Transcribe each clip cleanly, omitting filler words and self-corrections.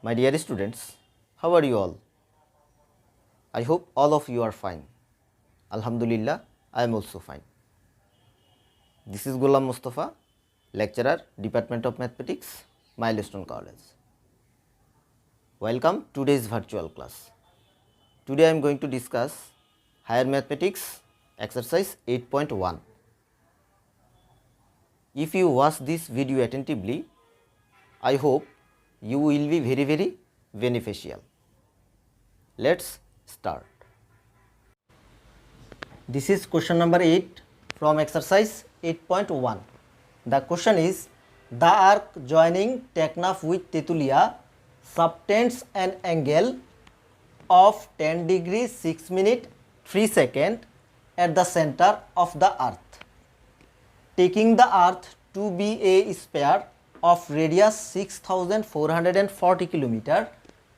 My dear students, how are you all? I hope all of you are fine. Alhamdulillah, I am also fine. This is Ghulam Mustafa, lecturer, Department of Mathematics, Milestone College. Welcome to today's virtual class. Today I am going to discuss Higher Mathematics exercise 8.1. If you watch this video attentively, I hope you will be very beneficial. Let's start. This is question number 8 from exercise 8.1. The question is, the arc joining Teknaf with Tetulia subtends an angle of 10 degrees 6 minutes 3 seconds at the center of the earth. Taking the earth to be a sphere of radius 6440 km,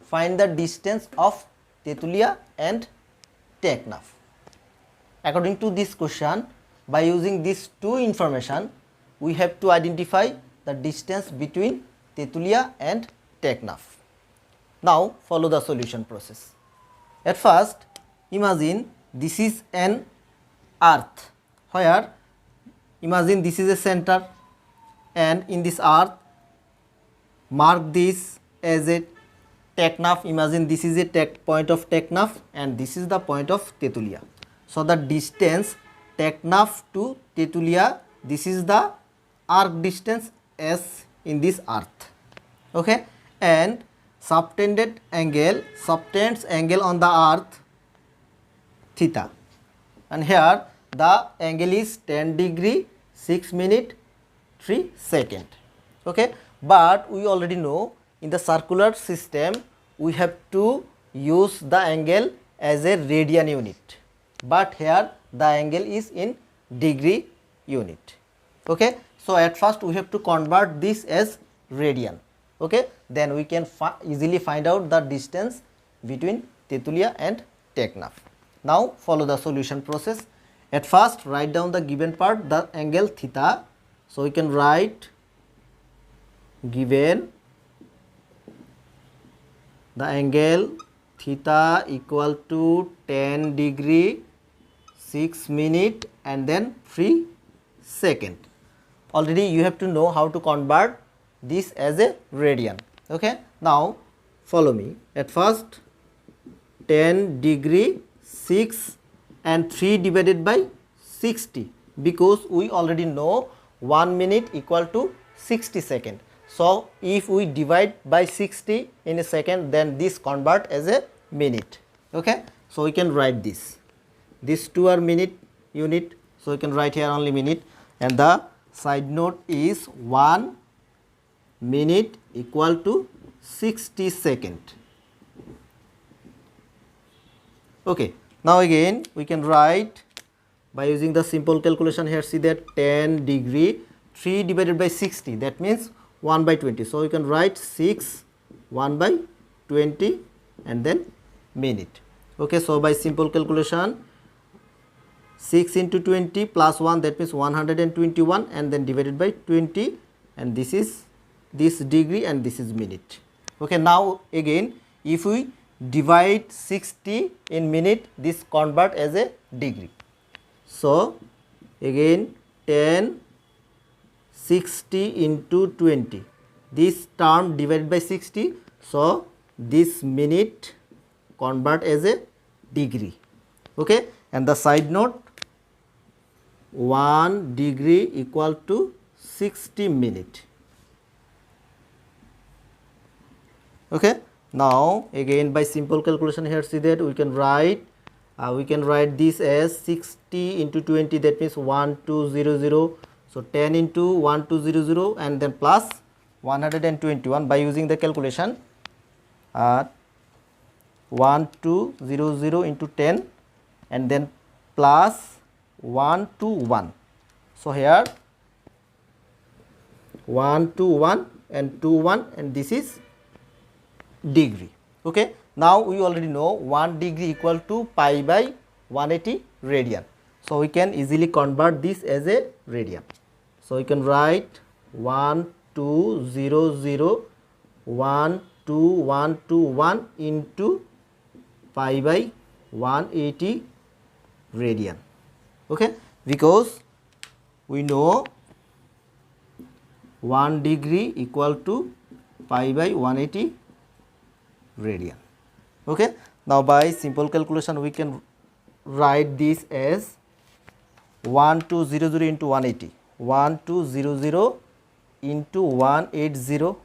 find the distance of Tetulia and Teknaf. According to this question, by using these two information, we have to identify the distance between Tetulia and Teknaf. Now follow the solution process. At first, imagine this is an earth where imagine this is a center, and in this earth mark this as a Teknaf. Imagine this is a point of Teknaf and this is the point of Tetulia. So the distance Teknaf to Tetulia, this is the arc distance S in this earth. Okay, and subtended angle, subtends angle on the earth theta, and here the angle is 10 degree 6 minute 3 second. Okay, but we already know in the circular system we have to use the angle as a radian unit, but here the angle is in degree unit. Okay, so at first we have to convert this as radian. Okay, then we can easily find out the distance between Tetulia and Teknaf. Now follow the solution process. At first write down the given part, the angle theta. So we can write given the angle theta equal to 10 degree 6 minute and then 3 second. Already you have to know how to convert this as a radian. Okay, now follow me. At first 10 degree 6 and 3 divided by 60, because we already know 1 minute equal to 60 second. So if we divide by 60 in a second, then this convert as a minute. Okay, so we can write this. These two are minute unit, so we can write here only minute, and the side note is 1 minute equal to 60 second. Okay, now again we can write by using the simple calculation here. See that 10 degree 3 divided by 60, that means 1 by 20. So we can write 6 1 by 20 and then minute. Okay, so by simple calculation 6 into 20 plus 1, that means 121, and then divided by 20, and this is this degree and this is minute. Okay, now again if we divide 60 in minute, this convert as a degree. So again 10 60 into 20, this term divided by 60, so this minute convert as a degree. Okay, and the side note 1 degree equal to 60 minute. Okay, now again by simple calculation here, see that we can write this as 60 into 20, that means 1200. So 10 into 1200 and then plus 121 by using the calculation 1200 into 10 and then plus 121. So here 121 and 21, and this is degree. Okay, now we already know 1 degree equal to pi by 180 radian. So we can easily convert this as a radian. So we can write 1200 1 2121 into pi by 180 radian. Okay, because we know 1 degree equal to pi by 180 radian. Okay, now by simple calculation we can write this as 1200 into 180, 1200 into 180.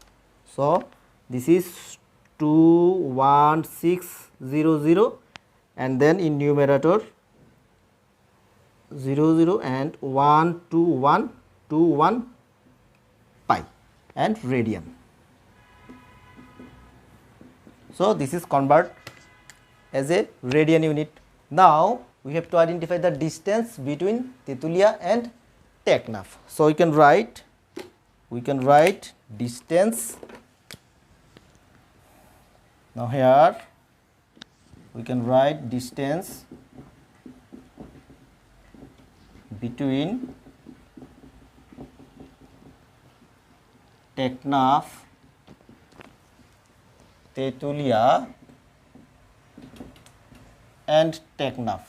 So this is 21600, and then in numerator 00 and 12121 pi and radian. So this is convert as a radian unit. Now we have to identify the distance between Tetulia and Teknaf. So we can write distance. Now here we can write distance between Teknaf, Tetulia and Teknaf.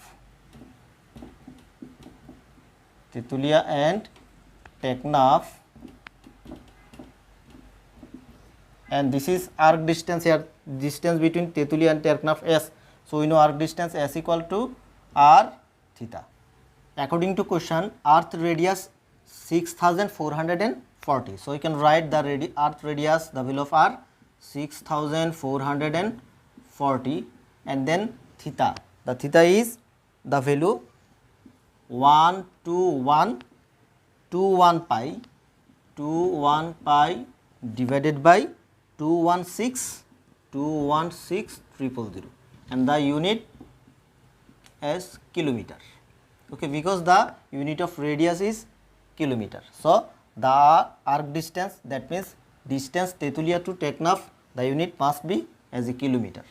Tetulia and Teknaf, and this is arc distance here, distance between Tetulia and Teknaf S. So we know arc distance S equal to r theta. According to question, earth radius 6440. So we can write the earth radius, the value of r 6440, and then theta. The theta is the value 12121 pi divided by 216,000, and the unit as kilometer. Okay, because the unit of radius is kilometer. So the arc distance, that means distance Tetulia to Teknaf, the unit must be as a kilometer.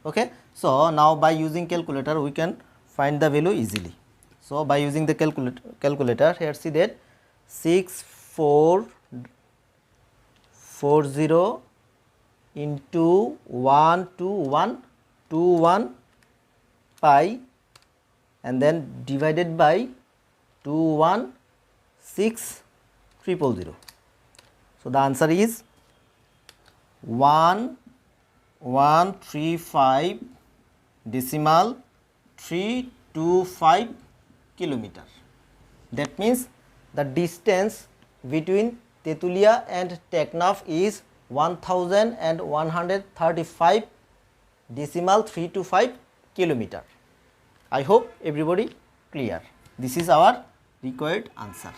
Okay, so now by using calculator we can find the value easily. So by using the calculator, here see that 6440 into 12121 pi, and then divided by 216,000. So the answer is 1135 decimal 325 kilometer. That means the distance between Tetulia and Teknaf is 1135 decimal 325 kilometer. I hope everybody clear. This is our required answer.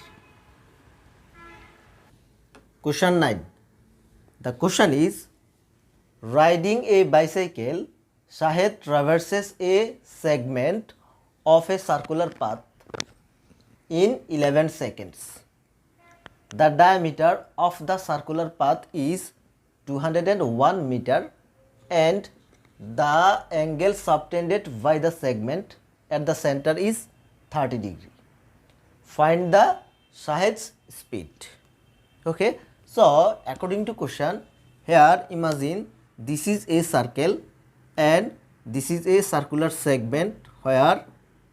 Question 9. The question is, riding a bicycle, Shahed traverses a segment of a circular path in 11 seconds. The diameter of the circular path is 201 meter and the angle subtended by the segment at the center is 30 degree. Find the Shahed's speed. Okay, so according to question, here imagine this is a circle and this is a circular segment, where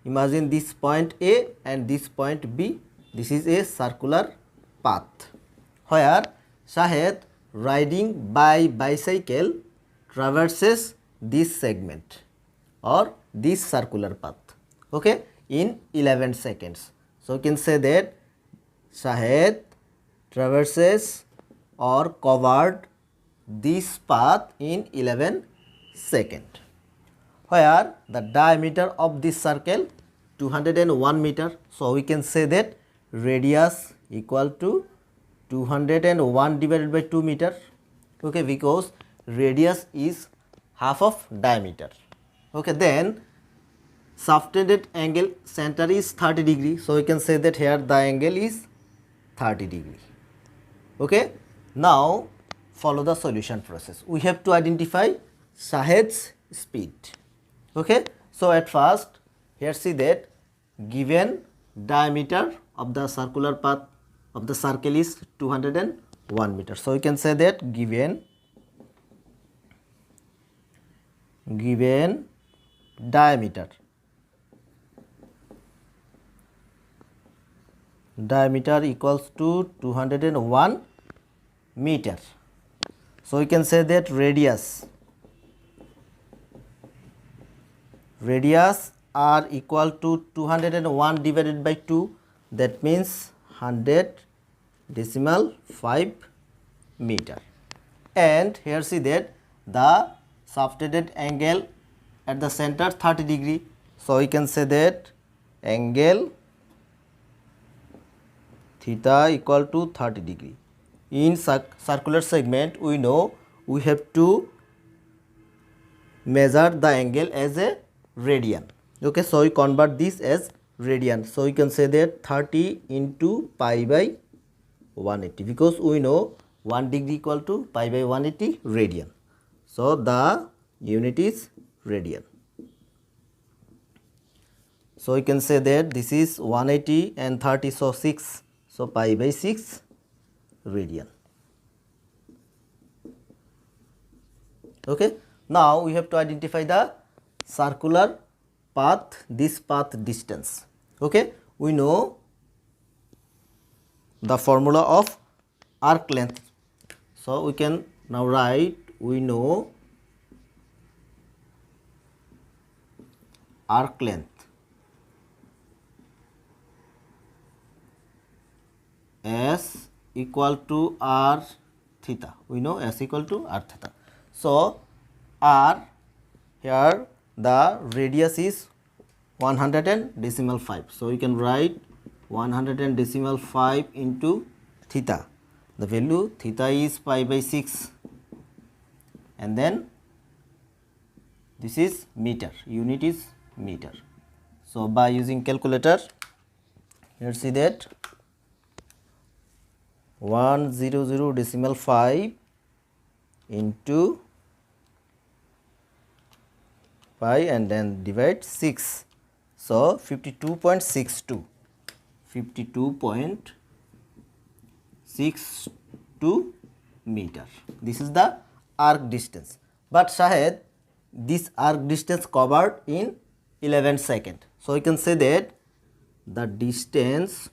imagine this point A and this point B. This is a circular path where Shahed riding by bicycle traverses this segment or this circular path, okay, in 11 seconds. So you can say that Shahed traverses or covered this path in 11 seconds, where the diameter of this circle 201 meter. So we can say that radius equal to 201 divided by 2 meter, okay, because radius is half of diameter. Okay, then subtended angle center is 30 degree. So we can say that here the angle is 30 degree. Okay, now follow the solution process. We have to identify Shahed's speed. Okay, so at first here see that given diameter of the circular path of the circle is 201 meter. So we can say that given given diameter. Diameter equals to 201 meter. So we can say that radius are equal to 201 divided by 2, that means 100.5 meter. And here see that the subtended angle at the center 30 degree. So we can say that angle theta equal to 30 degree. In circular segment, we know we have to measure the angle as a radian. Okay, so we convert this as radian. So we can say that 30 into pi by 180, because we know 1 degree equal to pi by 180 radian. So the unit is radian. So we can say that this is 180 and 30, so 6. So pi by 6 radian. Okay. Now we have to identify the circular path, this path distance. Okay. We know the formula of arc length. So we can now write, we know arc length S equal to r theta. We know S equal to r theta. So r, here the radius is 100.5. So we can write 100.5 into theta. The value theta is pi by 6, and then this is meter, unit is meter. So by using calculator, here see that 100.5 into pi and then divide 6. So 52.62 meter. This is the arc distance. But Shahid, this arc distance covered in 11 seconds. So we can say that the distance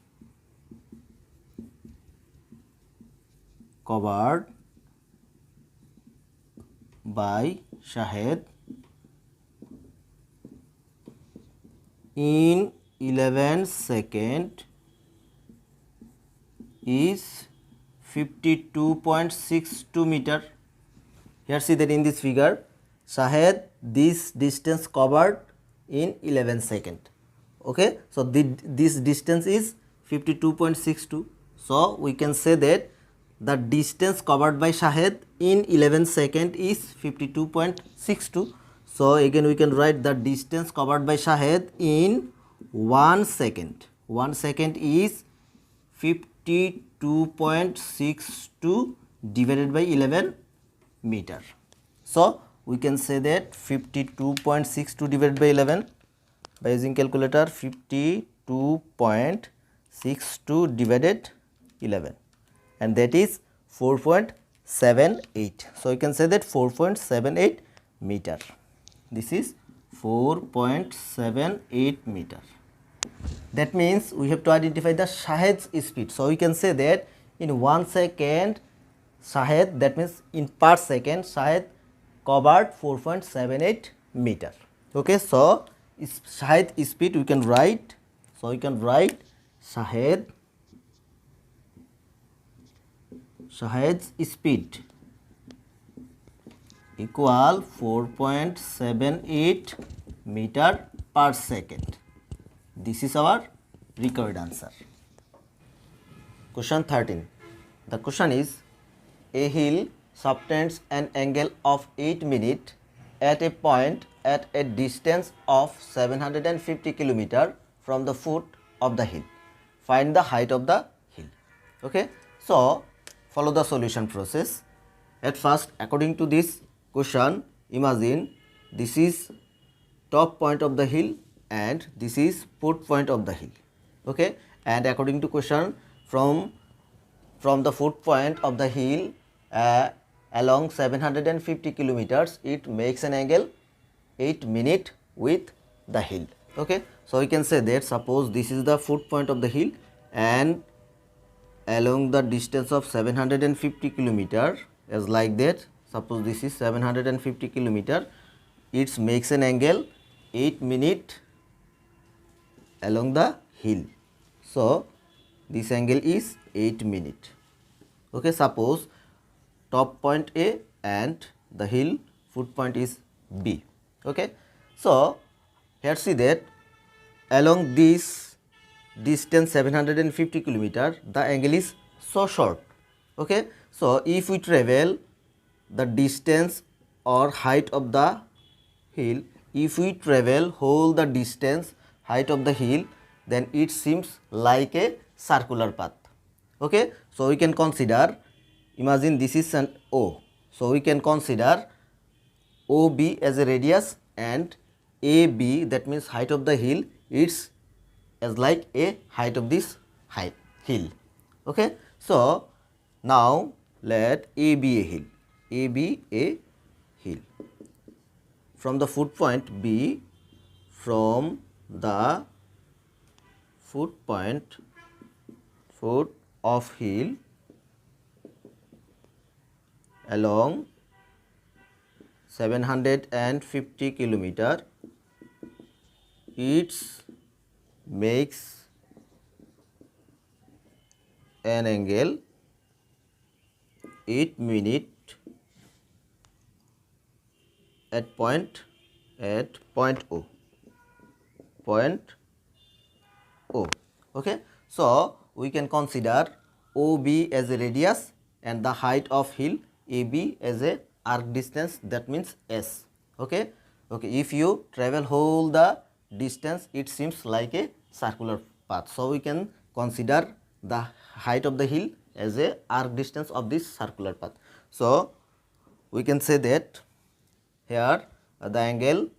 covered by Shahid in 11 seconds is 52.62 meter. Here see that in this figure, Shahid, this distance covered in 11 seconds. Okay, so this distance is 52.62. So we can say that the distance covered by Shahid in 11 seconds is 52.62. So again we can write the distance covered by Shahid in 1 second. 1 second is 52.62 divided by 11 meter. So we can say that 52.62 divided by 11, by using calculator, 52.62 divided 11, and that is 4.78. So you can say that 4.78 meter. This is 4.78 meter. That means we have to identify the Shahid's speed. So we can say that in 1 second Shahid, that means in per second, Shahid covered 4.78 meter. Okay, so Shahid speed we can write. So we can write Shahid's speed equal 4.78 meter per second. This is our required answer. Question 13. The question is, a hill subtends an angle of 8 minutes at a point at a distance of 750 km from the foot of the hill. Find the height of the hill. Okay, so follow the solution process. At first, according to this question, imagine this is top point of the hill and this is foot point of the hill. Okay, and according to question, from the foot point of the hill along 750 kilometers, it makes an angle 8 minutes with the hill. Okay, so we can say that suppose this is the foot point of the hill and along the distance of 750 kilometer as like that. Suppose this is 750 kilometer, it makes an angle 8 minutes along the hill. So this angle is 8 minutes. Okay, suppose top point A and the hill foot point is B. Okay, so here see that along this distance 750 kilometer, the angle is so short. Okay, so if we travel the distance or height of the hill, if we travel whole the distance height of the hill, then it seems like a circular path. Okay, so we can consider, imagine this is an O, so we can consider OB as a radius and AB, that means height of the hill, it's as like a height of this hill. Okay, so now let A be a hill, A be a hill. From the foot point B, from the foot of hill along 750 kilometer, it makes an angle 8 minutes at point O. Okay, so we can consider OB as a radius and the height of hill AB as a arc distance, that means S. Okay, if you travel whole the distance, it seems like a circular path, so we can consider the height of the hill as a arc distance of this circular path. So we can say that here the angle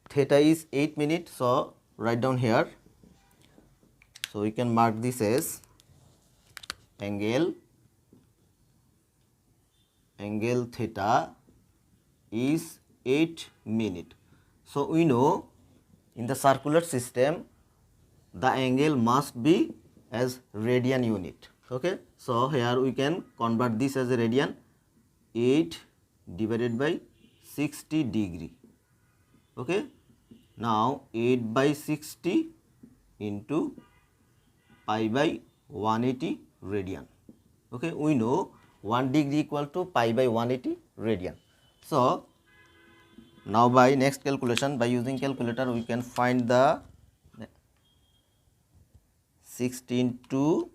theta is 8 minutes, so write down here. So we can mark this as angle theta is 8 minutes. So we know in the circular system the angle must be as radian unit. Okay, so here we can convert this as a radian, 8 divided by 60 degree. Okay, now 8 by 60 into pi by 180 radian. Okay, we know 1 degree equal to pi by 180 radian. So now by next calculation, by using calculator, we can find the 16 to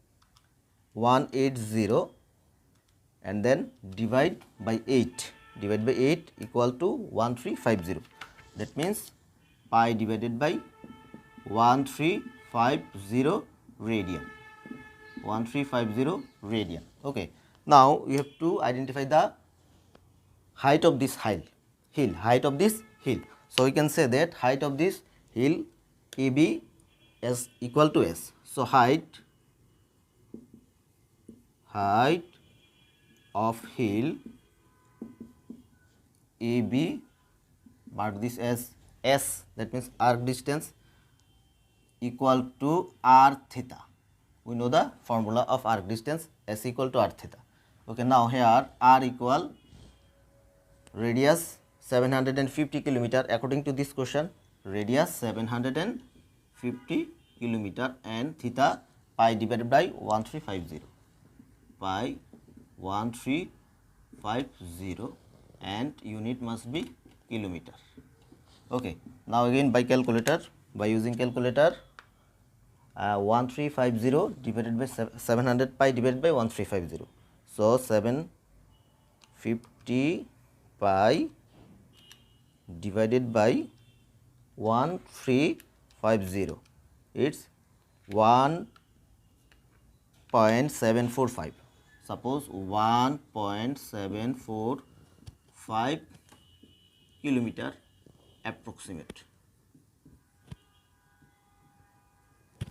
180 and then divide by 8. Divide by 8 equal to 1350. That means pi divided by 1350 radian. 1350 radian. Okay. Now you have to identify the height of this hill. Height of this hill. So we can say that height of this hill AB is equal to S. So height of hill AB, mark this as S, that means arc distance, equal to r theta. We know the formula of arc distance, S equal to r theta. Okay, now here r equal radius 750 kilometer according to this question, radius 750 kilometer and theta pi divided by 1350, pi 1350 and unit must be kilometer. Okay, now again by calculator, by using calculator, 1350 divided by 700 pi divided by 1350. So 750 pi divided by 1350, it's 1.745. Suppose 1.745 kilometer approximate.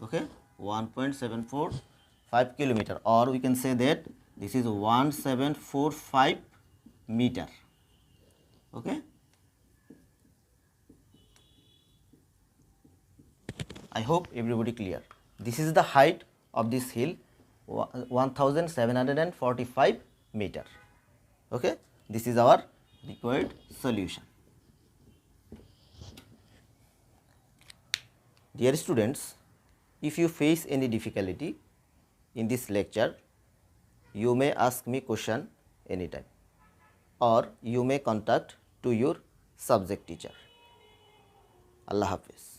Okay, 1.745 kilometer, or we can say that this is 1745 meter. Okay, I hope everybody clear. This is the height of this hill, 1745 meter. Okay, this is our required solution. Dear students, if you face any difficulty in this lecture, you may ask me question anytime, or you may contact to your subject teacher. Allah Hafiz.